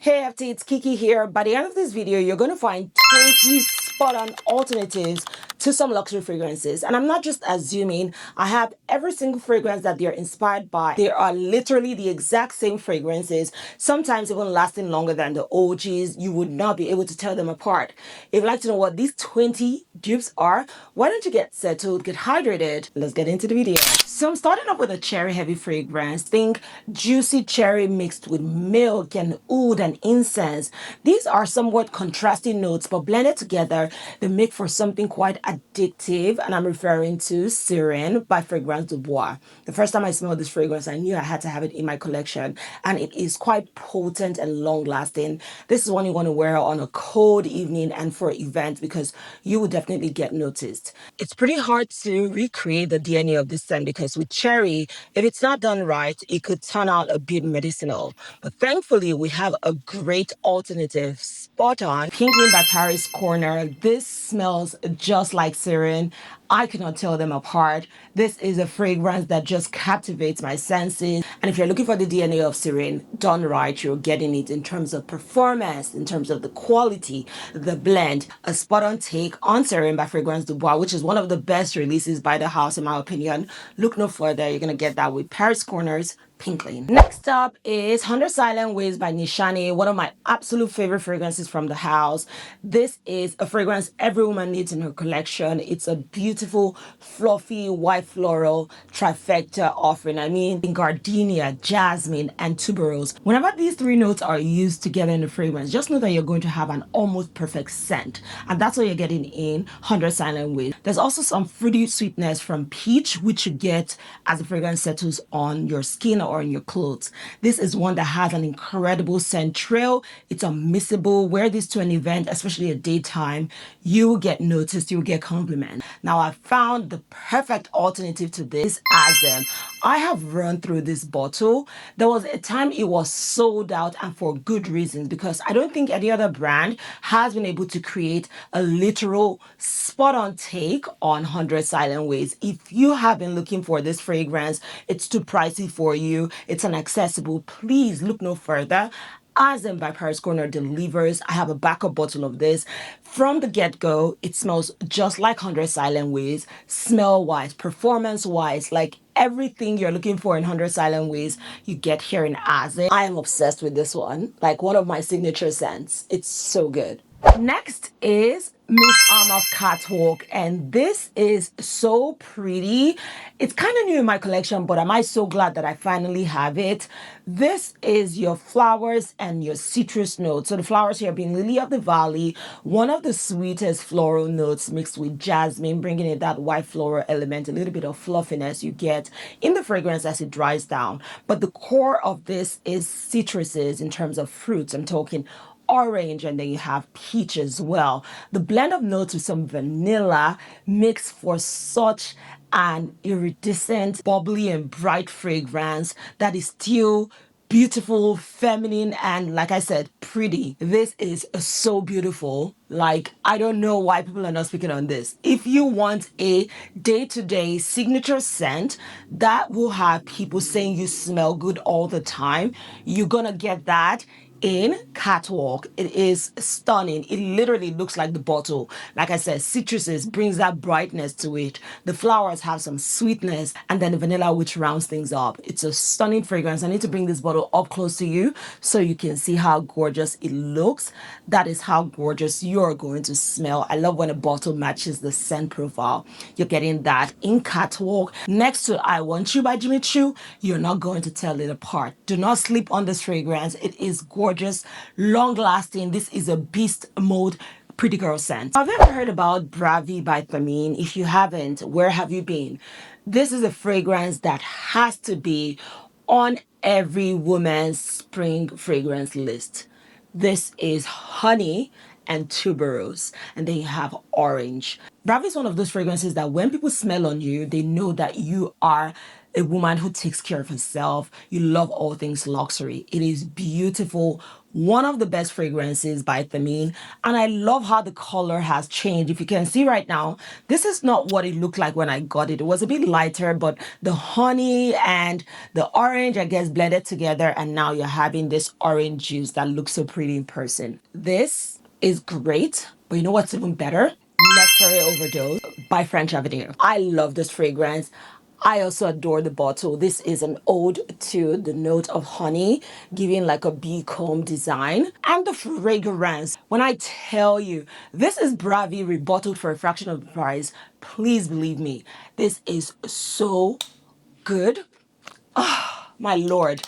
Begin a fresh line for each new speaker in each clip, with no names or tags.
Hey FT, it's Kiki here. By the end of this video, you're going to find 20 spot-on alternatives to some luxury fragrances. And I'm not just assuming. I have every single fragrance that they're inspired by. They are literally the exact same fragrances, sometimes even lasting longer than the OGs. You would not be able to tell them apart. If you'd like to know what these 20 dupes are, why don't you get settled, get hydrated. Let's get into the video. So I'm starting off with a cherry heavy fragrance. Think juicy cherry mixed with milk and oud and incense. These are somewhat contrasting notes, but blended together, they make for something quite addictive. And I'm referring to Syrupy by Fragrance Dubois. The first time I smelled this fragrance, I knew I had to have it in my collection. And it is quite potent and long lasting. This is one you want to wear on a cold evening and for an event because you will definitely get noticed. It's pretty hard to recreate the DNA of this scent because with cherry, if it's not done right, it could turn out a bit medicinal. But thankfully, we have a great alternative. Spot on. Pink Lane by Paris Corner. This smells just like Syrupy. I cannot tell them apart. This is a fragrance that just captivates my senses. And if you're looking for the DNA of Syrupy done right, you're getting it in terms of performance, in terms of the quality, the blend. A spot-on take on Syrupy by Fragrance Dubois, which is one of the best releases by the house, in my opinion. Look no further. You're going to get that with Paris Corner's Pink Lane. Next up is 100 Silent Ways by Nishane, one of my absolute favorite fragrances from the house. This is a fragrance every woman needs in her collection. It's a beautiful, fluffy, white floral trifecta offering. I mean, gardenia, jasmine, and tuberose. Whenever these three notes are used together in the fragrance, just know that you're going to have an almost perfect scent. And that's what you're getting in 100 Silent Ways. There's also some fruity sweetness from peach, which you get as the fragrance settles on your skin or in your clothes. This is one that has an incredible scent trail. It's unmissable. Wear this to an event, especially at daytime. You will get noticed. You'll get compliments. Now, I found the perfect alternative to this as I have run through this bottle. There was a time it was sold out, and for good reasons, because I don't think any other brand has been able to create a literal spot-on take on 100 Silent Ways. If you have been looking for this fragrance, it's too pricey for you, it's inaccessible, please look no further. Azem by Paris Corner delivers. I have a backup bottle of this. From the get-go, it smells just like 100 Silent Ways, smell-wise, performance-wise, like everything you're looking for in 100 Silent Ways, you get here in Azem. I am obsessed with this one, like one of my signature scents. It's so good. Next is Miss Arm Catwalk, and this is so pretty. It's kind of new in my collection, but am I so glad that I finally have it. This is your flowers and your citrus notes. So the flowers here being Lily of the Valley, one of the sweetest floral notes mixed with jasmine, bringing in that white floral element, a little bit of fluffiness you get in the fragrance as it dries down. But the core of this is citruses in terms of fruits. I'm talking orange, and then you have peach as well. The blend of notes with some vanilla makes for such an iridescent, bubbly, and bright fragrance that is still beautiful, feminine, and like I said, pretty. This is so beautiful. Like, I don't know why people are not speaking on this. If you want a day-to-day signature scent that will have people saying you smell good all the time, you're gonna get that in Catwalk. It is stunning. It literally looks like the bottle. Like I said, citruses brings that brightness to it. The flowers have some sweetness, and then the vanilla, which rounds things up. It's a stunning fragrance. I need to bring this bottle up close to you so you can see how gorgeous it looks. That is how gorgeous you're going to smell. I love when a bottle matches the scent profile. You're getting that in Catwalk. Next to I Want You by Jimmy Choo, you're not going to tell it apart. Do not sleep on this fragrance. It is gorgeous, long lasting. This is a beast mode pretty girl scent. Have you ever heard about Bravi by Thamine? If you haven't, where have you been? This is a fragrance that has to be on every woman's spring fragrance list. This is honey and tuberose, and then you have orange. Bravi is one of those fragrances that when people smell on you, they know that you are a woman who takes care of herself. You love all things luxury. It is beautiful, one of the best fragrances by Thamine, and I love how the color has changed. If you can see right now, this is not what it looked like when I got it. It was a bit lighter, but the honey and the orange, I guess, blended together, and now you're having this orange juice that looks so pretty in person. This is great, but you know what's even better? Nectar Overdose by French Avenue. I love this fragrance. I also adore the bottle. This is an ode to the note of honey, giving like a bee comb design. And the fragrance, when I tell you, this is Bravi rebottled for a fraction of the price. Please believe me, this is so good. My lord.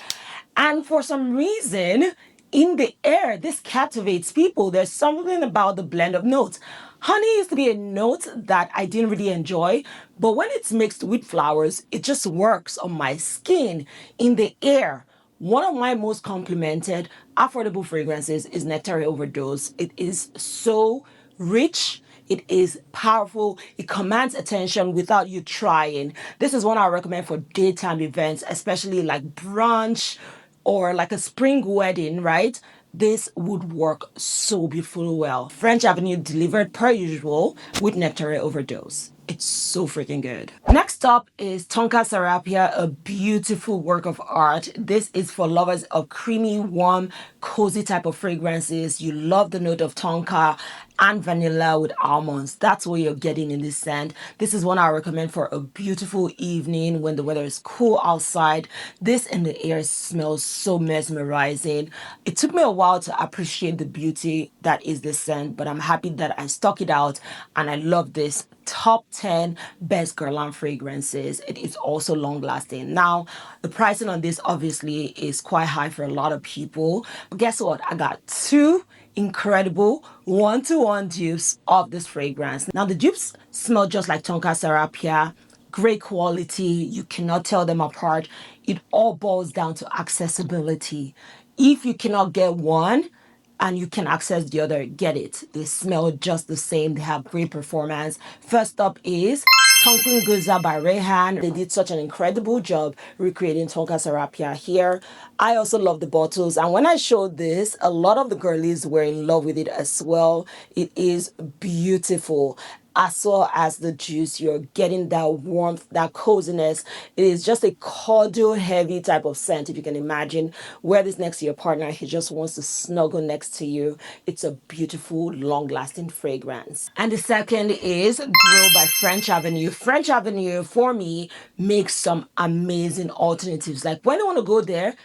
And for some reason, in the air, this captivates people. There's something about the blend of notes. Honey used to be a note that I didn't really enjoy, but when it's mixed with flowers, it just works on my skin. In the air, one of my most complimented affordable fragrances is Nectar Overdose. It is so rich. It is powerful. It commands attention without you trying. This is one I recommend for daytime events, especially like brunch or like a spring wedding, right? This would work so beautifully well. French Avenue delivered per usual with Nectar Overdose. It's so freaking good. Next up is Tonka Serapia, a beautiful work of art. This is for lovers of creamy, warm, cozy type of fragrances. You love the note of tonka and vanilla with almonds. That's what you're getting in this scent. This is one I recommend for a beautiful evening when the weather is cool outside. This in the air smells so mesmerizing. It took me a while to appreciate the beauty that is this scent, but I'm happy that I stuck it out, and I love this. Top 10 best Guerlain fragrances. It is also long lasting. Now, the pricing on this obviously is quite high for a lot of people, but guess what? I got two incredible one-to-one dupes of this fragrance. Now, the dupes smell just like Tonka Serapia. Great quality. You cannot tell them apart. It all boils down to accessibility. If you cannot get one, and you can access the other, get it. They smell just the same. They have great performance. First up is Tonkin Guza by Rehan. They did such an incredible job recreating Tonka Serapia here. I also love the bottles. And when I showed this, a lot of the girlies were in love with it as well. It is beautiful. As well as the juice, you're getting that warmth, that coziness. It is just a cordial, heavy type of scent. If you can imagine, wear this next to your partner, he just wants to snuggle next to you. It's a beautiful, long-lasting fragrance. And the second is Grow by French Avenue. French Avenue, for me, makes some amazing alternatives. Like when I want to go there,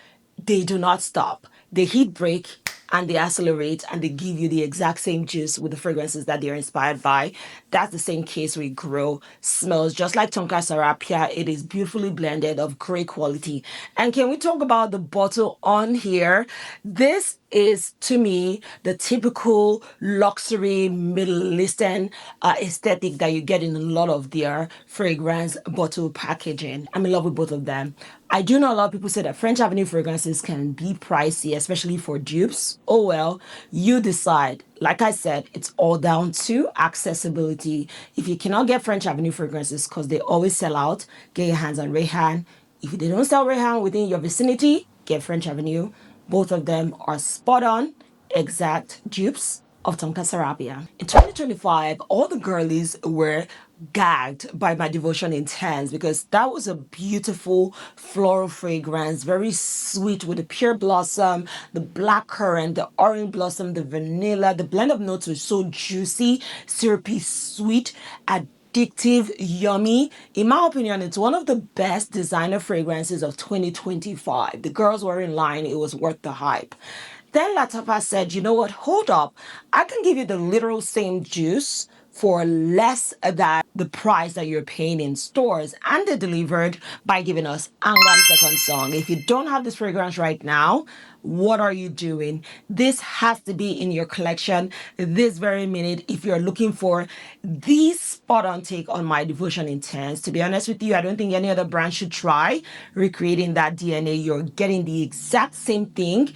they do not stop. They heat break and they accelerate and they give you the exact same juice with the fragrances that they're inspired by. That's the same case with Grow. Smells just like Tonka Serapia. It is beautifully blended, of great quality. And can we talk about the bottle on here? This is, to me, the typical luxury Middle Eastern aesthetic that you get in a lot of their fragrance bottle packaging. I'm in love with both of them. I do know a lot of people say that French Avenue fragrances can be pricey, especially for dupes. Oh well, you decide. Like I said, it's all down to accessibility. If you cannot get French Avenue fragrances because they always sell out, get your hands on Rehan. If they don't sell Rehan within your vicinity, get French Avenue. Both of them are spot on, exact dupes of Tonka Serapia. In 2025, all the girlies were gagged by my Devotion Intense because that was a beautiful floral fragrance, very sweet with the pure blossom, the black currant, the orange blossom, the vanilla. The blend of notes was so juicy, syrupy, sweet, addictive, yummy. In my opinion, it's one of the best designer fragrances of 2025. The girls were in line. It was worth the hype. Then Latapa said, you know what, hold up. I can give you the literal same juice for less than the price that you're paying in stores. And they delivered by giving us Angam Second Song. If you don't have this fragrance right now, what are you doing? This has to be in your collection this very minute if you're looking for the spot on take on my Devotion Intense. To be honest with you, I don't think any other brand should try recreating that DNA. You're getting the exact same thing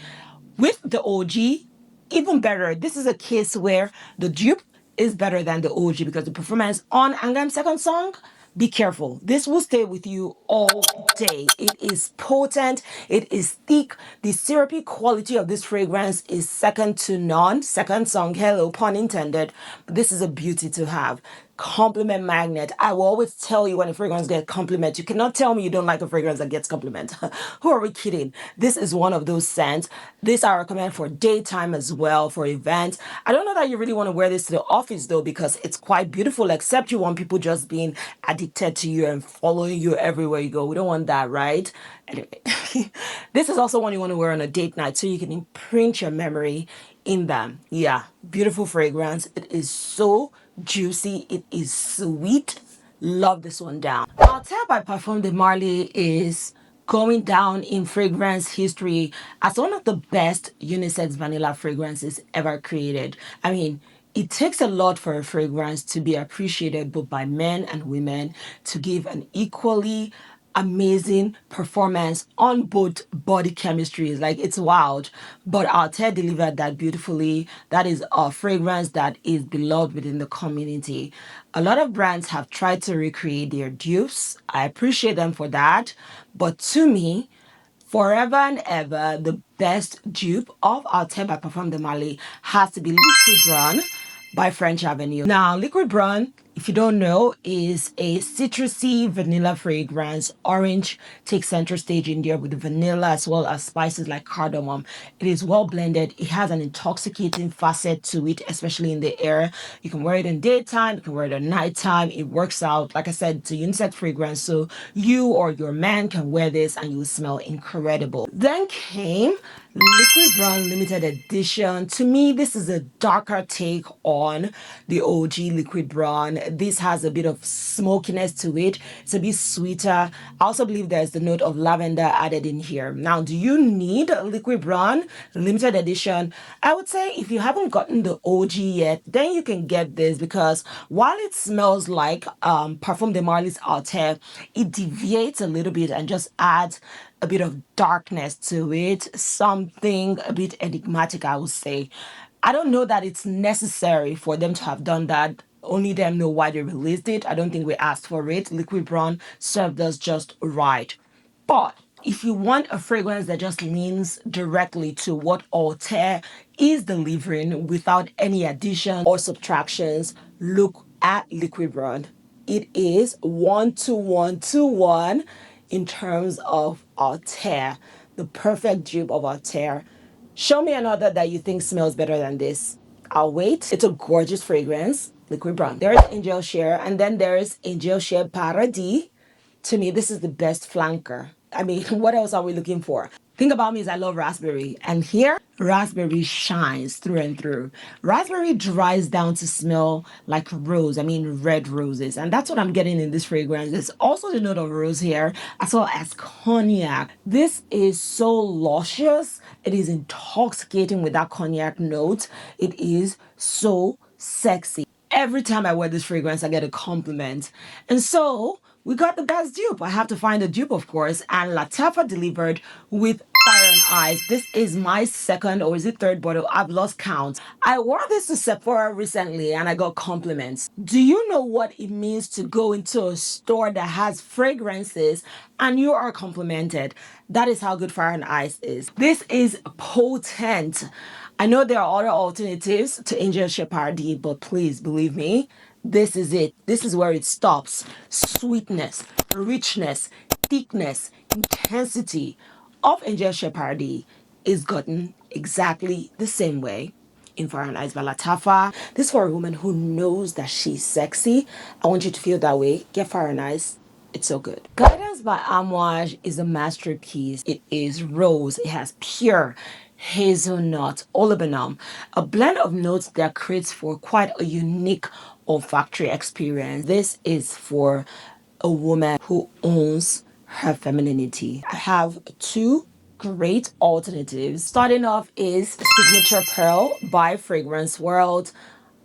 with the OG. Even better, this is a case where the dupe is better than the OG because the performance on Angam Second Song, be careful. This will stay with you all day. It is potent. It is thick. The syrupy quality of this fragrance is second to none. Second song, hello, pun intended. But this is a beauty to have. Compliment magnet. I will always tell you when a fragrance gets compliment. You cannot tell me you don't like a fragrance that gets compliment. Who are we kidding? This is one of those scents. This I recommend for daytime as well, for events. I don't know that you really want to wear this to the office though, because it's quite beautiful, except you want people just being addicted to you and following you everywhere you go. We don't want that, right? Anyway, this is also one you want to wear on a date night so you can imprint your memory in them. Yeah, beautiful fragrance. It is so juicy. It is sweet. Love this one down. Altair by Parfum de Marly is going down in fragrance history as one of the best unisex vanilla fragrances ever created. I mean, it takes a lot for a fragrance to be appreciated both by men and women to give an equally amazing performance on both body chemistries. Like, it's wild, but Altair delivered that beautifully. That is a fragrance that is beloved within the community. A lot of brands have tried to recreate their dupes. I appreciate them for that, but to me, forever and ever, the best dupe of Altair by Parfum de Marly has to be Liquid Brun by French Avenue. Now, Liquid Brun, if you don't know, is a citrusy vanilla fragrance. Orange takes center stage in there with the vanilla as well as spices like cardamom. It is well blended. It has an intoxicating facet to it, especially in the air. You can wear it in daytime, you can wear it at nighttime. It works out. Like I said, it's a unisex fragrance, so you or your man can wear this and you will smell incredible. Then came Liquid Brun Limited Edition. To me, this is a darker take on the OG Liquid Brun. This has a bit of smokiness to it. It's a bit sweeter. I also believe there's the note of lavender added in here. Now, do you need Liquid Brun Limited Edition? I would say if you haven't gotten the OG yet, then you can get this, because while it smells like Parfum de Marly's Altair, it deviates a little bit and just adds a bit of darkness to it, something a bit enigmatic, I would say. I don't know that it's necessary for them to have done that. Only them know why they released it. I don't think we asked for it. Liquid Brun served us just right. But if you want a fragrance that just leans directly to what Altair is delivering without any addition or subtractions, look at Liquid Brun. It is 1:1:1 in terms of Altair, the perfect dupe of Altair. Show me another that you think smells better than this. I'll wait. It's a gorgeous fragrance, Liquid Brun. There's Angel Share, and then there's Angel Share Paradis. To me, this is the best flanker. I mean, what else are we looking for? Thing about me is I love raspberry, and here, raspberry shines through and through. Raspberry dries down to smell like rose, I mean red roses, and that's what I'm getting in this fragrance. There's also the note of rose here, as well as cognac. This is so luscious. It is intoxicating with that cognac note. It is so sexy. Every time I wear this fragrance, I get a compliment. And so we got the best dupe. I have to find a dupe, of course, and Lattafa delivered with Fire and Ice. This is my second, or is it third bottle? I've lost count. I wore this to Sephora recently and I got compliments. Do you know what it means to go into a store that has fragrances and you are complimented? That is how good Fire and Ice is. This is potent. I know there are other alternatives to Angel Share Paradis, but please believe me, this is it. This is where it stops. Sweetness, richness, thickness, intensity of Angel Share Paradis is gotten exactly the same way in Fire and Ice by Lattafa. This is for a woman who knows that she's sexy. I want you to feel that way. Get Fire and Ice. It's so good. Guidance by Amouage is a masterpiece. It is rose. It has pure hazelnut, olibanum, a blend of notes that creates for quite a unique olfactory experience. This is for a woman who owns her femininity. I have two great alternatives. Starting off is Signature Pearl by Fragrance World.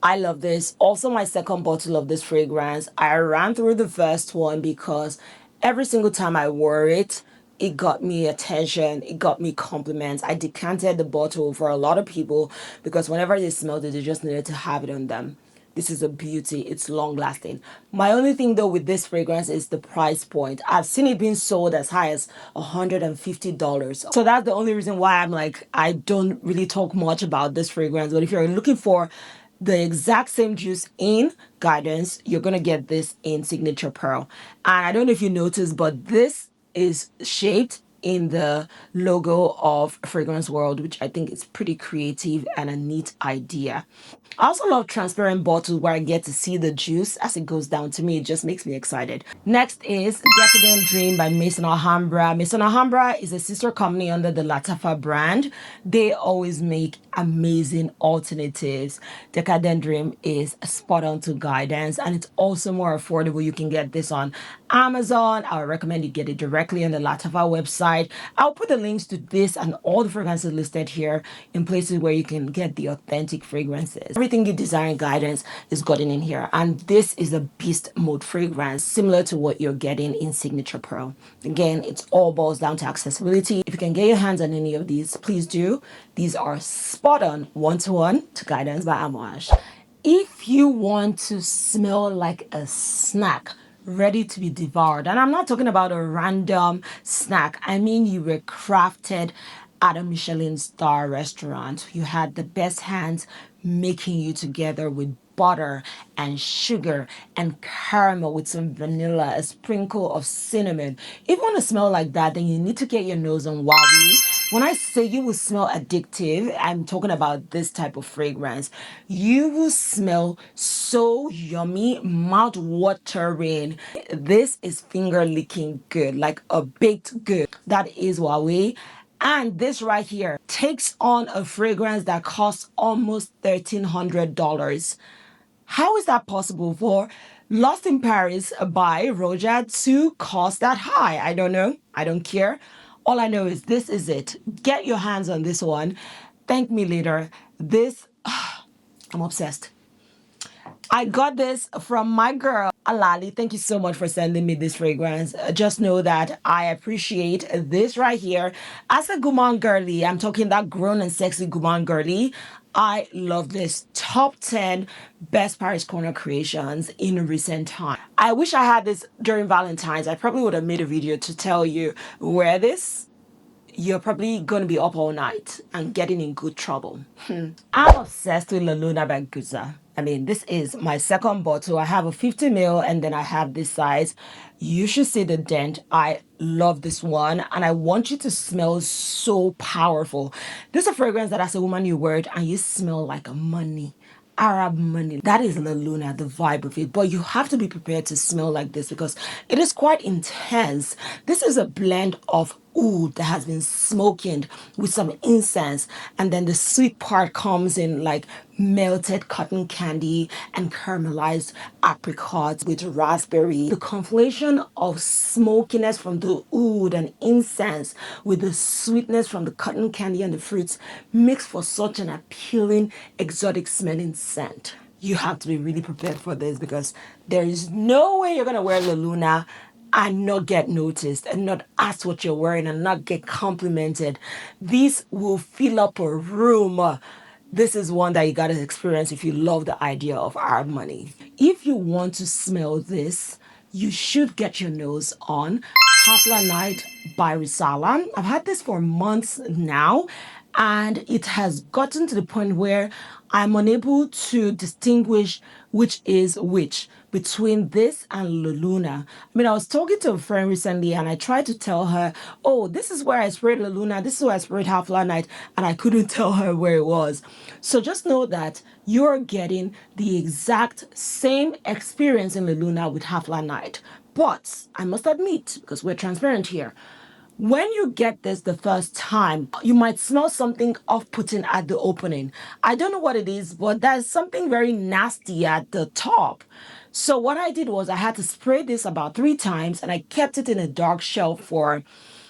I love this. Also, my second bottle of this fragrance. I ran through the first one because every single time I wore it, it got me attention, it got me compliments. I decanted the bottle for a lot of people because whenever they smelled it, they just needed to have it on them. This is a beauty. It's long lasting. My only thing though with this fragrance is the price point. I've seen it being sold as high as $150. So that's the only reason why I'm like, I don't really talk much about this fragrance. But if you're looking for the exact same juice in Guidance, you're going to get this in Signature Pearl. And I don't know if you noticed, but this is shaped in the logo of Fragrance World, which I think is pretty creative and a neat idea. I also love transparent bottles where I get to see the juice as it goes down. To me, it just makes me excited. Next is Decadent Dream by Maison Alhambra. Maison Alhambra is a sister company under the Latafa brand. They always make amazing alternatives. Decadent Dream is spot on to Guidance, and it's also more affordable. You can get this on Amazon. I would recommend you get it directly on the Latafa website. I'll put the links to this and all the fragrances listed here in places where you can get the authentic fragrances. Everything you desire in Guidance is gotten in here, and this is a beast mode fragrance similar to what you're getting in Signature Pearl. Again, it's all boils down to accessibility. If you can get your hands on any of these, please do. These are spot on one-to-one to Guidance by Amouage. If you want to smell like a snack ready to be devoured, and I'm not talking about a random snack, I mean you were crafted at a Michelin star restaurant. You had the best hands making you together with butter and sugar and caramel with some vanilla, a sprinkle of cinnamon. If you want to smell like that, then you need to get your nose on Huawei. When I say you will smell addictive, I'm talking about this type of fragrance. You will smell so yummy, mouth-watering. This is finger-licking good, like a baked good. That is Huawei. And this right here takes on a fragrance that costs almost $1,300. How is that possible for Lost in Paris by Roja to cost that high? I don't know. I don't care. All I know is this is it. Get your hands on this one. Thank me later. This, I'm obsessed. I got this from my girl, Alali. Thank you so much for sending me this fragrance. Just know that I appreciate this right here. As a Gourmand girly, I'm talking that grown and sexy Gourmand girly. I love this. Top 10 best Paris corner creations in recent time. I wish I had this during Valentine's. I probably would have made a video to tell you wear this. You're probably going to be up all night and getting in good trouble. I'm obsessed with La Luna by Guza. I mean, this is my second bottle. I have a 50 ml and then I have this size. You should see the dent. I love this one and I want you to smell so powerful. This is a fragrance that as a woman you wear it and you smell like a money. Arab money. That is La Luna, the vibe of it. But you have to be prepared to smell like this because it is quite intense. This is a blend of oud that has been smoking with some incense, and then the sweet part comes in like melted cotton candy and caramelized apricots with raspberry. The conflation of smokiness from the oud and incense with the sweetness from the cotton candy and the fruits makes for such an appealing, exotic smelling scent. You have to be really prepared for this because there is no way you're gonna wear La Luna and not get noticed and not ask what you're wearing and not get complimented. These will fill up a room. This is one that you gotta experience if you love the idea of Arab money. If you want to smell this, you should get your nose on Hafla Night by Risala. I've had this for months now, and it has gotten to the point where I'm unable to distinguish which is which between this and La Luna. I mean, I was talking to a friend recently and I tried to tell her, oh, this is where I sprayed La Luna, this is where I sprayed Hafla Night, and I couldn't tell her where it was. So just know that you're getting the exact same experience in La Luna with Hafla Night. But I must admit, because we're transparent here, when you get this the first time, you might smell something off-putting at the opening. I don't know what it is, but there's something very nasty at the top. So what I did was I had to spray this about 3 times and I kept it in a dark shelf for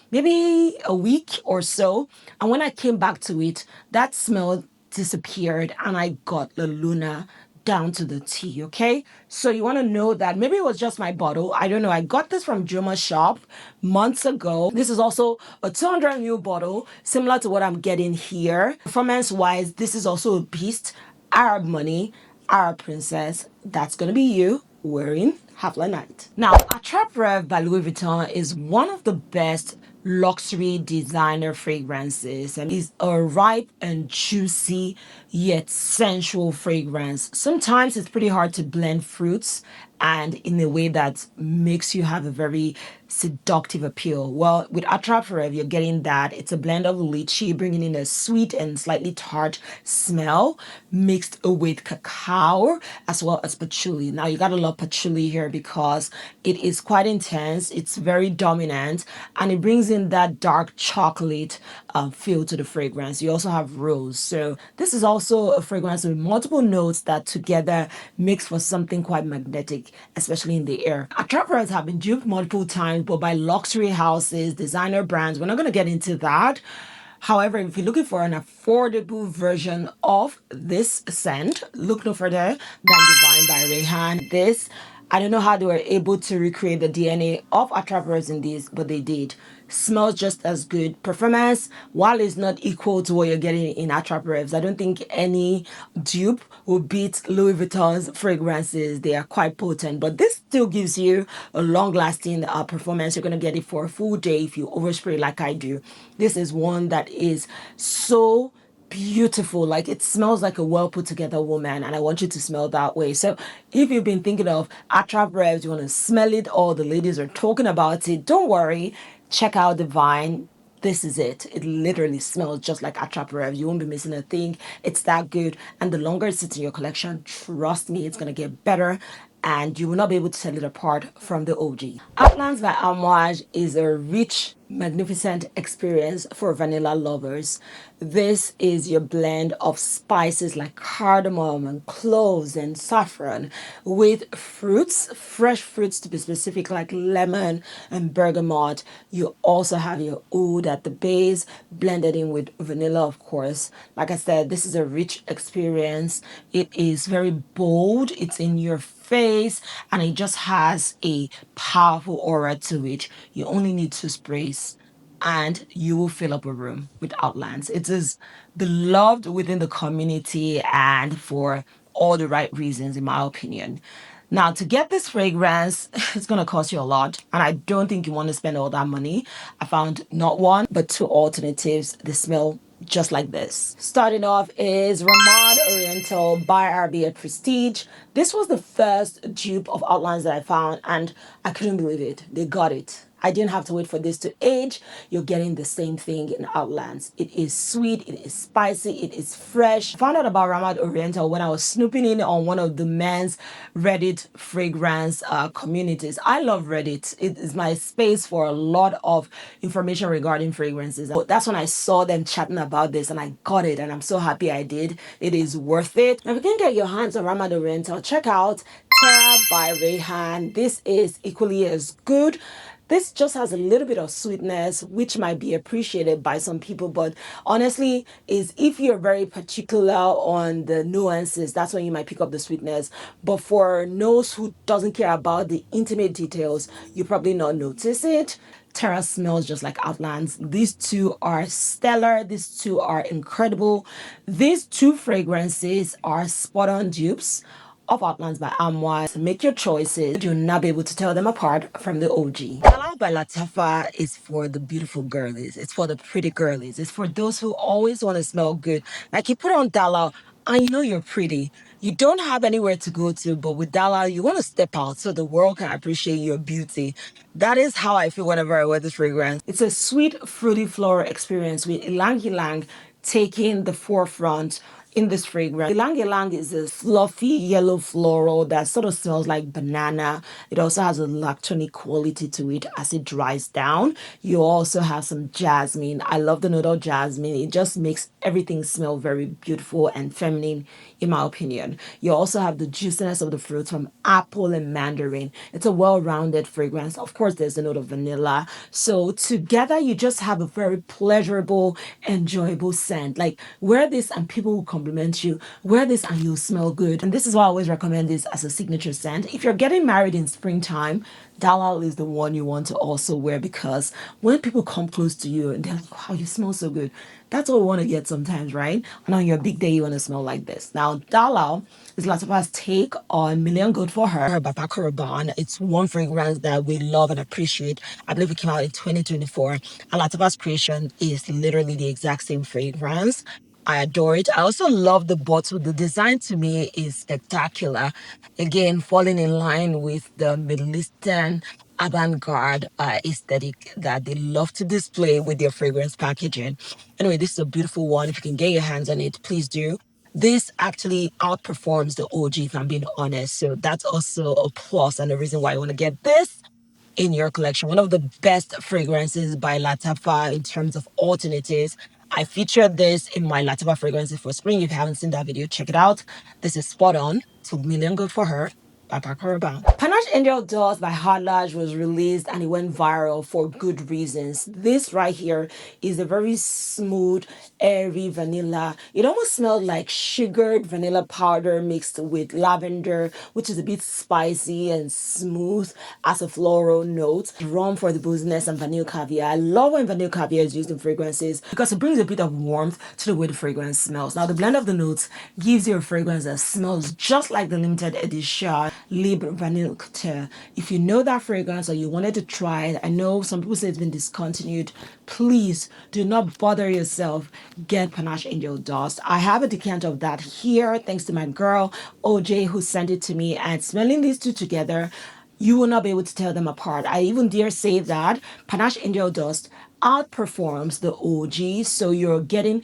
maybe a week or so. And when I came back to it, that smell disappeared and I got La Luna down to the T, okay? So you want to know that maybe it was just my bottle. I don't know. I got this from Juma shop months ago. This is also a 200 ml bottle, similar to what I'm getting here. Performance-wise, this is also a beast. Arab money. our princess, that's gonna be you wearing Havla Night. Now, Attrape Rev by Louis Vuitton is one of the best luxury designer fragrances, and is a ripe and juicy yet sensual fragrance. Sometimes it's pretty hard to blend fruits and in a way that makes you have a very seductive appeal. Well, with Attrape Rev, you're getting that. It's a blend of lychee, bringing in a sweet and slightly tart smell mixed with cacao as well as patchouli. Now, you gotta love patchouli here because it is quite intense, it's very dominant, and it brings in that dark chocolate feel to the fragrance. You also have rose. So, this is also a fragrance with multiple notes that together makes for something quite magnetic, especially in the air. Attrape Revs have been duped multiple times, but by luxury houses, designer brands. We're not going to get into that. However, if you're looking for an affordable version of this scent, look no further than Divine by Rehan. This, I don't know how they were able to recreate the DNA of Attrape Revs in this, but they did. Smells just as good. Performance, while it's not equal to what you're getting in Attrape Revs, I don't think any dupe will beat Louis Vuitton's fragrances. They are quite potent, but this still gives you a long-lasting performance. You're going to get it for a full day if you overspray like I do. This is one that is so beautiful. Like, it smells like a well put together woman, and I want you to smell that way. So if you've been thinking of Attrape Revs, you want to smell it, all the ladies are talking about it, don't worry, check out Divine. This is it. It literally smells just like Attrape Revs. You won't be missing a thing. It's that good, and the longer it sits in your collection, trust me, it's gonna get better, and you will not be able to tell it apart from the OG. Outlines by Amouage is a rich, magnificent experience for vanilla lovers. This is your blend of spices like cardamom and cloves and saffron with fruits, fresh fruits to be specific, like lemon and bergamot. You also have your oud at the base, blended in with vanilla, of course. Like I said, this is a rich experience. It is very bold, it's in your face, and it just has a powerful aura to it. You only need 2 sprays and you will fill up a room with outlines. It is beloved within the community and for all the right reasons, in my opinion. Now, to get this fragrance, it's going to cost you a lot, and I don't think you want to spend all that money. I found not one, but 2 alternatives. They smell just like this. Starting off is Ramad Oriental by RB at Prestige. This was the first dupe of outlines that I found, and I couldn't believe it. They got it. I didn't have to wait for this to age. You're getting the same thing in outlines. It is sweet, it is spicy, it is fresh. I found out about Ramad Oriental when I was snooping in on one of the men's Reddit fragrance communities. I love Reddit. It is my space for a lot of information regarding fragrances. But that's when I saw them chatting about this, and I got it, and I'm so happy I did. It is worth it. Now, if you can get your hands on Ramad Oriental, check out Terra by Rehan. This is equally as good. This just has a little bit of sweetness, which might be appreciated by some people, but honestly, is if you're very particular on the nuances, that's when you might pick up the sweetness. But for those who doesn't care about the intimate details, you probably not notice it. Terra smells just like outlines. These 2 are stellar. These 2 are incredible. These 2 fragrances are spot on dupes of outlines by Amouage. Make your choices. You'll not be able to tell them apart from the OG. Dalal by Latifah is for the beautiful girlies. It's for the pretty girlies. It's for those who always want to smell good. Like, you put on Dalal and you know you're pretty. You don't have anywhere to go to, but with Dalal, you want to step out so the world can appreciate your beauty. That is how I feel whenever I wear this fragrance. It's a sweet, fruity floral experience with Ylang Ylang taking the forefront in this fragrance. Ylang Ylang is a fluffy yellow floral that sort of smells like banana. It also has a lactonic quality to it as it dries down. You also have some jasmine. I love the note of jasmine. It just makes everything smell very beautiful and feminine, in my opinion. You also have the juiciness of the fruits from apple and mandarin. It's a well-rounded fragrance. Of course, there's a note of vanilla. So together, you just have a very pleasurable, enjoyable scent. Like, wear this and people will compliment you. Wear this and you'll smell good. And this is why I always recommend this as a signature scent. If you're getting married in springtime, Dalal is the one you want to also wear, because when people come close to you and they're like, wow, you smell so good. That's what we want to get sometimes, right? And on your big day, you want to smell like this. Now, Dalal is Latifa's take on Million Good for Her by Paco Rabanne. It's one fragrance that we love and appreciate. I believe it came out in 2024. And Latifa's creation is literally the exact same fragrance. I adore it. I also love the bottle. The design to me is spectacular. Again, falling in line with the Middle Eastern avant-garde aesthetic that they love to display with their fragrance packaging. Anyway, this is a beautiful one. If you can get your hands on it, please do. This actually outperforms the OG, if I'm being honest. So that's also a plus and a reason why I want to get this in your collection. One of the best fragrances by Latifa in terms of alternatives. I featured this in my Latifa fragrances for spring. If you haven't seen that video, check it out. This is spot on. So Million Good for Her by Paco Rabanne. Panache Angel Dust by Hadlaj was released and it went viral for good reasons. This right here is a very smooth, airy vanilla. It almost smelled like sugared vanilla powder mixed with lavender, which is a bit spicy and smooth as a floral note. Rum for the booziness and vanilla caviar. I love when vanilla caviar is used in fragrances because it brings a bit of warmth to the way the fragrance smells. Now, the blend of the notes gives you a fragrance that smells just like the limited edition Libre Vanille Couture. If you know that fragrance or you wanted to try it, I know some people say it's been discontinued. Please do not bother yourself. Get Panache Angel Dust. I have a decanter of that here, thanks to my girl OJ who sent it to me. And smelling these two together, you will not be able to tell them apart. I even dare say that Panache Angel Dust outperforms the OG, so you're getting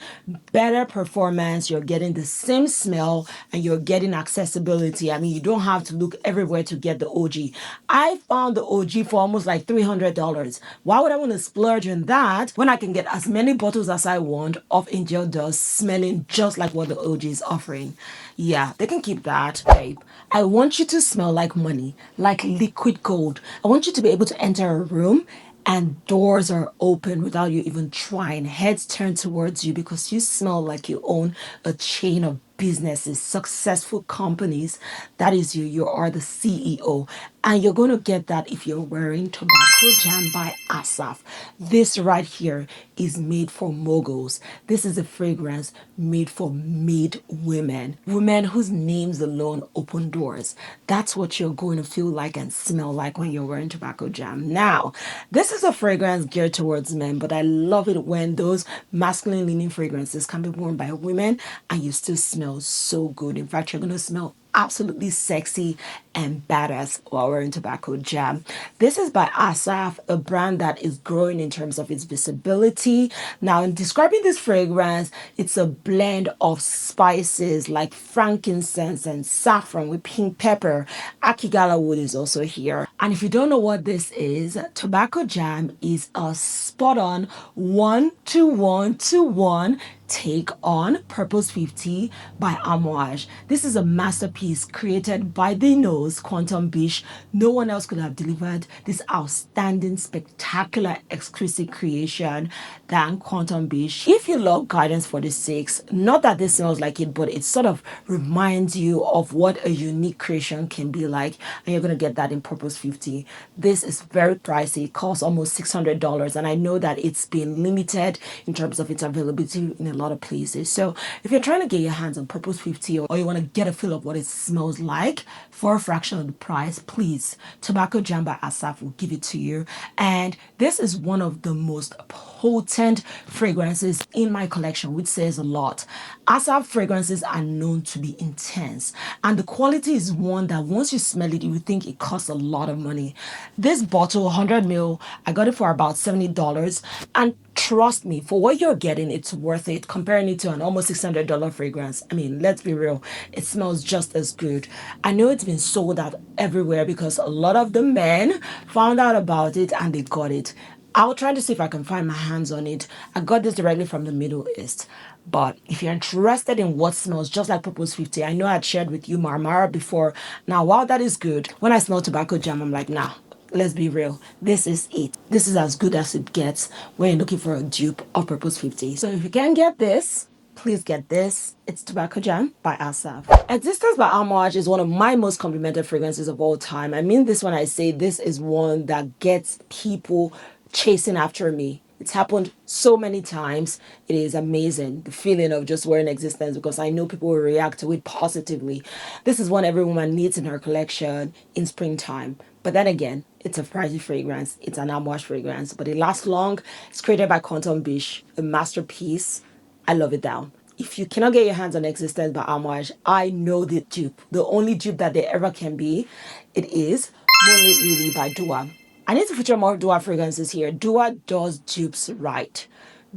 better performance, you're getting the same smell, and you're getting accessibility. I mean, you don't have to look everywhere to get the OG. I found the OG for almost like $300. Why would I want to splurge on that when I can get as many bottles as I want of Angel Dust smelling just like what the OG is offering? Yeah, they can keep that, babe. I want you to smell like money, like liquid gold. I want you to be able to enter a room and doors are open without you even trying. Heads turn towards you because you smell like you own a chain of businesses, successful companies. That is you. You are the CEO. And you're going to get that if you're wearing Tobacco Jam by Asaf. This right here is made for moguls. This is a fragrance made for made women. Women whose names alone open doors. That's what you're going to feel like and smell like when you're wearing Tobacco Jam. Now, this is a fragrance geared towards men, but I love it when those masculine leaning fragrances can be worn by women and you still smell so good. In fact, you're going to smell absolutely sexy and badass while wearing Tobacco Jam. This is by Asaf, a brand that is growing in terms of its visibility. Now, in describing this fragrance, it's a blend of spices like frankincense and saffron with pink pepper. Akigala wood is also here. And if you don't know what this is, Tobacco Jam is a spot on 1-to-1-to-1 take on Purpose 50 by Amouage. This is a masterpiece created by the nose Quantum Bish. No one else could have delivered this outstanding, spectacular, exquisite creation than Quantum Bish. If you love Guidance 46, not that this smells like it, but it sort of reminds you of what a unique creation can be like, and you're going to get that in Purpose 50. This is very pricey. It costs almost $600, and I know that it's been limited in terms of its availability in a lot of places. So if you're trying to get your hands on Purpose 50 or you want to get a feel of what it smells like for a fraction of the price, please, Tobacco Jam by Asaf will give it to you. And this is one of the most potent fragrances in my collection, which says a lot. Asaf fragrances are known to be intense, and the quality is one that once you smell it, you would think it costs a lot of money. This bottle, 100 ml, I got it for about $70, and trust me, for what you're getting, it's worth it. Comparing it to an almost $600 fragrance, I mean, let's be real, it smells just as good. I know it's been sold out everywhere because a lot of the men found out about it and they got it. I'll try to see if I can find my hands on it. I got this directly from the Middle East. But if you're interested in what smells just like Purpose 50, I know I'd shared with you Marmara before. Now, while that is good, when I smell Tobacco Jam, I'm like, nah, let's be real. This is it. This is as good as it gets when you're looking for a dupe of Purpose 50. So if you can get this, please get this. It's Tobacco Jam by Asaf. Existence by Amouage is one of my most complimented fragrances of all time. I mean this when I say this is one that gets people chasing after me. It's happened so many times. It is amazing. The feeling of just wearing Existence, because I know people will react to it positively. This is one every woman needs in her collection in springtime. But then again, it's a pricey fragrance. It's an Amouage fragrance, but it lasts long. It's created by Quantum Biche, a masterpiece. I love it down. If you cannot get your hands on Existence by Amouage, I know the dupe. The only dupe that there ever can be, it is Moonlit Lily by Dua. I need to feature more Dua fragrances here. Dua does dupes right.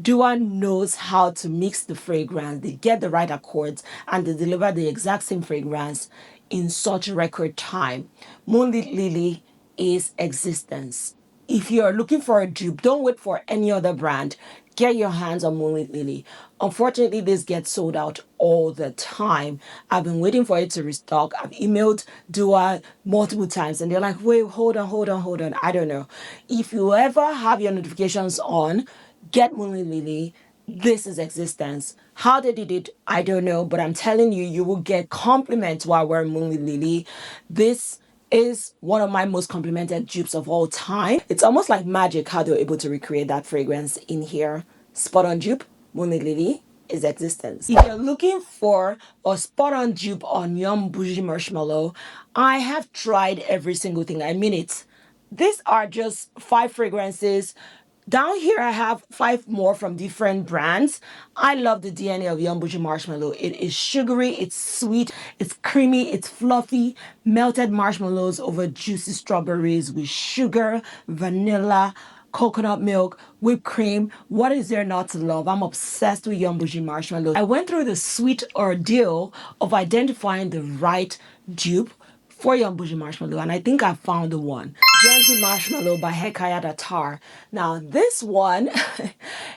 Dua knows how to mix the fragrance. They get the right accords and they deliver the exact same fragrance in such record time. Moonlit Lily is Existence. If you're looking for a dupe, don't wait for any other brand. Get your hands on Moonlit Lily. Unfortunately, this gets sold out all the time. I've been waiting for it to restock. I've emailed Dua multiple times and they're like, wait, hold on. I don't know. If you ever have your notifications on, get Moonlit Lily. This is Existence. How they did it, I don't know, but I'm telling you, you will get compliments while wearing Moonlit Lily. This is one of my most complimented dupes of all time. It's almost like magic how they were able to recreate that fragrance in here. Spot on dupe, Moonlit Lily is Existence. If you're looking for a spot on dupe on Yum Boujee Marshmallow, I have tried every single thing. I mean it. These are just 5 fragrances. Down here, I have 5 more from different brands. I love the DNA of Yum Boujee Marshmallow. It is sugary, it's sweet, it's creamy, it's fluffy. Melted marshmallows over juicy strawberries with sugar, vanilla, coconut milk, whipped cream. What is there not to love? I'm obsessed with Yum Boujee Marshmallow. I went through the sweet ordeal of identifying the right dupe for Yum Boujee Marshmallow, and I think I found the one. Gen Marshmallow by Hekayat Attar. Now, this one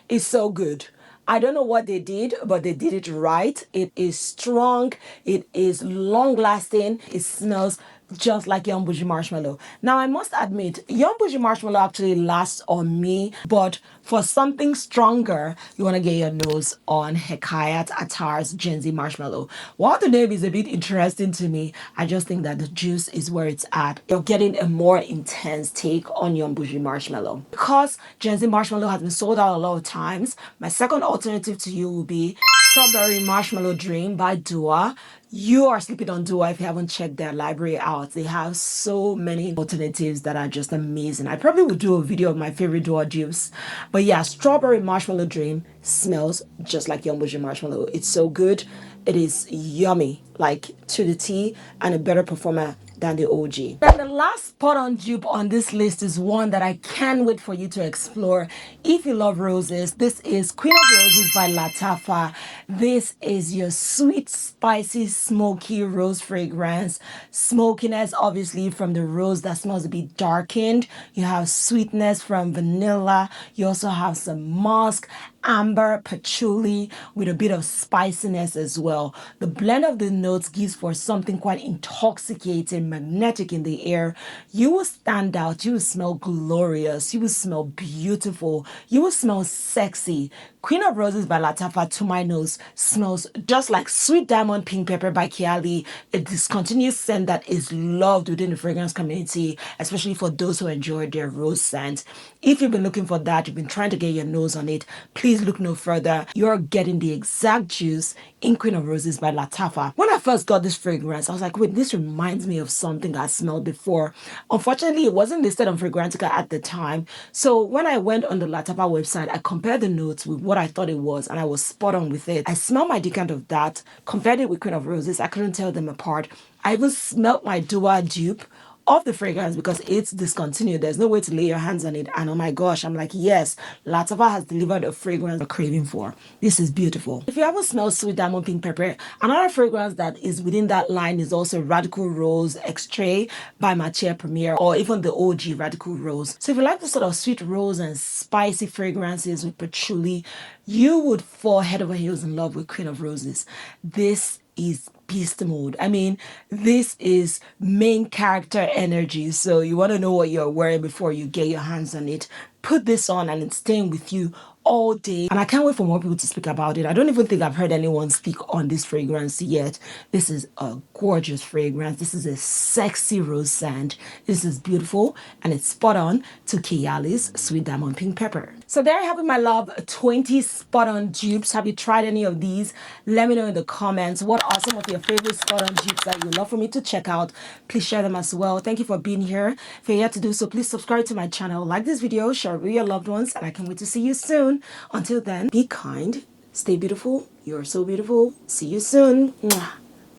is so good. I don't know what they did, but they did it right. It is strong, it is long lasting, it smells just like Yum Boujee Marshmallow. Now, I must admit, Yum Boujee Marshmallow actually lasts on me, but for something stronger, you want to get your nose on Hekayat Attar's Gen Z Marshmallow. While the name is a bit interesting to me, I just think that the juice is where it's at. You're getting a more intense take on Yum Boujee Marshmallow. Because Gen Z Marshmallow has been sold out a lot of times, my second alternative to you will be Strawberry Marshmallow Dream by Dua. You are sleeping on Dua if you haven't checked their library out. They have so many alternatives that are just amazing. I probably would do a video of my favorite Dua dupes. But yeah, Strawberry Marshmallow Dream smells just like Yum Boujee Marshmallow. It's so good. It is yummy, like to the T, and a better performer than the OG. Then the last spot on dupe on this list is one that I can't wait for you to explore. If you love roses, this is Queen of Roses by Lattafa. This is your sweet, spicy, smoky rose fragrance. Smokiness, obviously, from the rose that smells a bit darkened. You have sweetness from vanilla. You also have some musk, amber, patchouli with a bit of spiciness as well. The blend of the notes gives for something quite intoxicating, magnetic in the air. You will stand out. You will smell glorious. You will smell beautiful. You will smell sexy. Queen of Roses by Lattafa, to my nose, smells just like Sweet Diamond Pink Pepper by Kayali, a discontinuous scent that is loved within the fragrance community, especially for those who enjoy their rose scent. If you've been looking for that, you've been trying to get your nose on it, please look no further. You're getting the exact juice in Queen of Roses by Lattafa. When I first got this fragrance, I was like, wait, this reminds me of something I smelled before. Unfortunately, it wasn't listed on Fragrantica at the time. So when I went on the Lattafa website, I compared the notes with what I thought it was, and I was spot on with it. I smelled my decant of that, compared it with Queen of Roses. I couldn't tell them apart. I even smelled my Dua dupe of the fragrance because it's discontinued. There's no way to lay your hands on it. And oh my gosh, I'm like, yes, Lattafa has delivered a fragrance we're craving for. This is beautiful. If you haven't smelled Sweet Diamond Pink Pepper, another fragrance that is within that line is also Radical Rose Extrait by Mathieu Premier, or even the OG Radical Rose. So if you like the sort of sweet rose and spicy fragrances with patchouli, you would fall head over heels in love with Queen of Roses. This is beast mode. I mean, this is main character energy. So you want to know what you're wearing before you get your hands on it. Put this on and it's staying with you all day, and I can't wait for more people to speak about it. I don't even think I've heard anyone speak on this fragrance yet. This is a gorgeous fragrance. This is a sexy rose scent. This is beautiful, and it's spot on to Kayali's Sweet Diamond Pink Pepper. So there I have it, my love, 20 spot on dupes. Have you tried any of these? Let me know in the comments. What are some of your favorite spot on dupes that you'd love for me to check out? Please share them as well. Thank you for being here. If you're yet to do so, please subscribe to my channel, like this video, share it with your loved ones, and I can't wait to see you soon. Until then, be kind, stay beautiful. You're so beautiful. See you soon. Mwah.